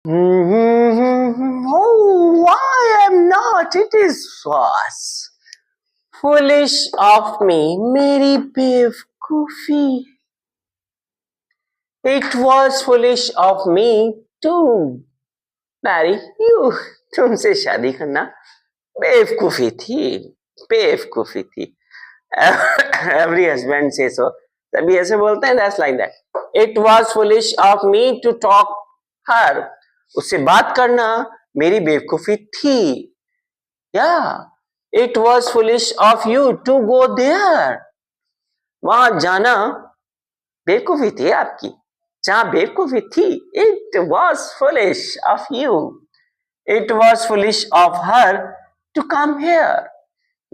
Oh, I am not. It is was foolish of me, मेरी बेवकूफी. It was foolish of me to marry you. तुमसे शादी करना बेवकूफी थी, बेवकूफी थी. Every husband says so. तभी ऐसे बोलते हैं. That's like that. It was foolish of me to talk her. उससे बात करना मेरी बेवकूफी थी. Yeah, it was foolish of you to go there. वहां जाना बेवकूफी थी आपकी. जहां बेवकूफी थी. It was foolish of you. It was foolish of her to come here.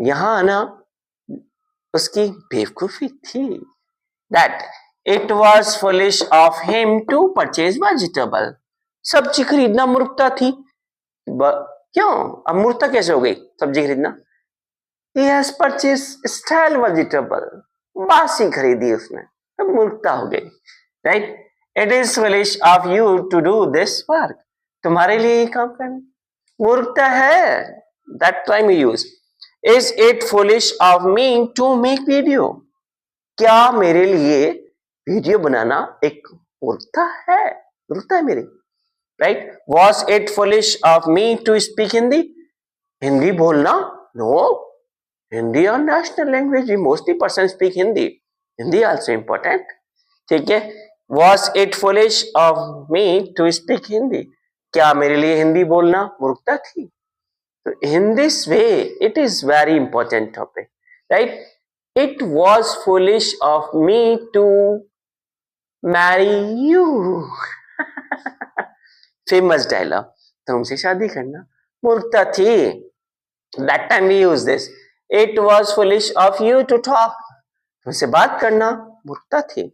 यहां आना उसकी बेवकूफी थी. That it was foolish of him to purchase vegetable. सब्जी खरीदना मूर्खता थी. क्यों? अब मूर्खता कैसे हो गई सब्जी खरीदना? He has purchased stale vegetable. बासी खरीदी उसने. अब मूर्खता हो गई. Right? It is foolish of you to do this work. तुम्हारे लिए ये काम करना मूर्खता है. That time you use. Is it foolish of me to make video? क्या मेरे लिए वीडियो बनाना एक मूर्खता है? मूर्खता है मेरी. Right? Was it foolish of me to speak Hindi? Hindi बोलना? No. Hindi or national language. Mostly person speak Hindi. Hindi also important. ठीक है. Was it foolish of me to speak Hindi? क्या मेरे लिए हिंदी बोलना मूर्खता थी? So in this way, it is very important topic, right? It was foolish of me to marry you. Famous dialogue. तुमसे शादी करना मूर्खता थी. That time we use this. It was foolish of you to talk. तुमसे बात करना मूर्खता थी.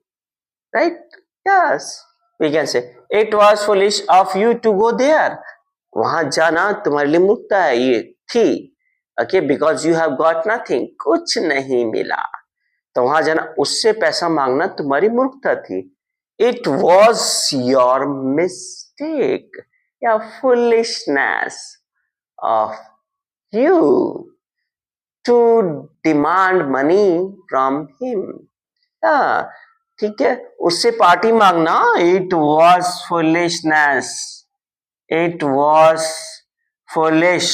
Right? Yes. We can say it was foolish of you to go there. वहां जाना तुम्हारे लिए मूर्खता है ये थी. Okay, because you have got nothing. कुछ नहीं मिला. तो वहां जाना उससे पैसा मांगना तुम्हारी मूर्खता थी. It was your mistake. Your foolishness of you to demand money from him. हाँ, ठीक है. उससे पार्टी मांगना. It was foolishness. It was foolish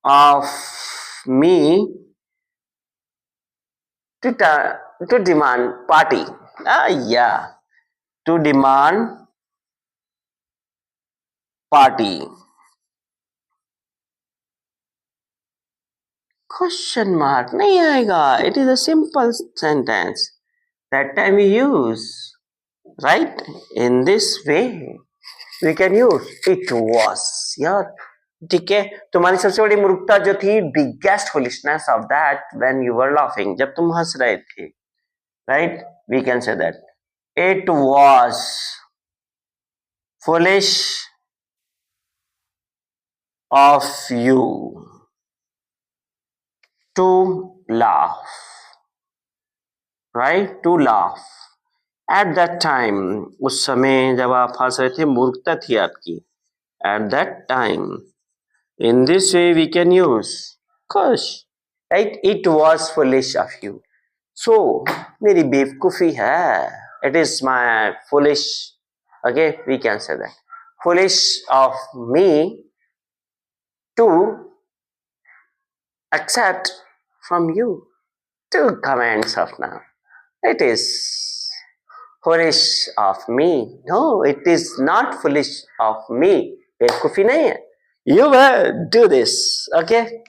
of me to demand party. Yeah, to demand party. Question mark नहीं आएगा. It is a simple sentence. That time we use, right? In this way we can use it was. यार ठीक है. तुम्हारी सबसे बड़ी मूर्खता जो थी, biggest foolishness of that when you were laughing, जब तुम हंस रहे थे, right? We can say that it was foolish of you to laugh, right? To laugh at that time. उस समय जब आप हंस रहे थे मूर्खता थी आपकी. At that time. In this way we can use gosh, right? It was foolish of you. So मेरी बेवकूफी है. It is my foolish. Okay, we can say that foolish of me to accept from you two comments of now. It is foolish of me. No, it is not foolish of me. बेवकूफी नहीं है. You will do this. Okay.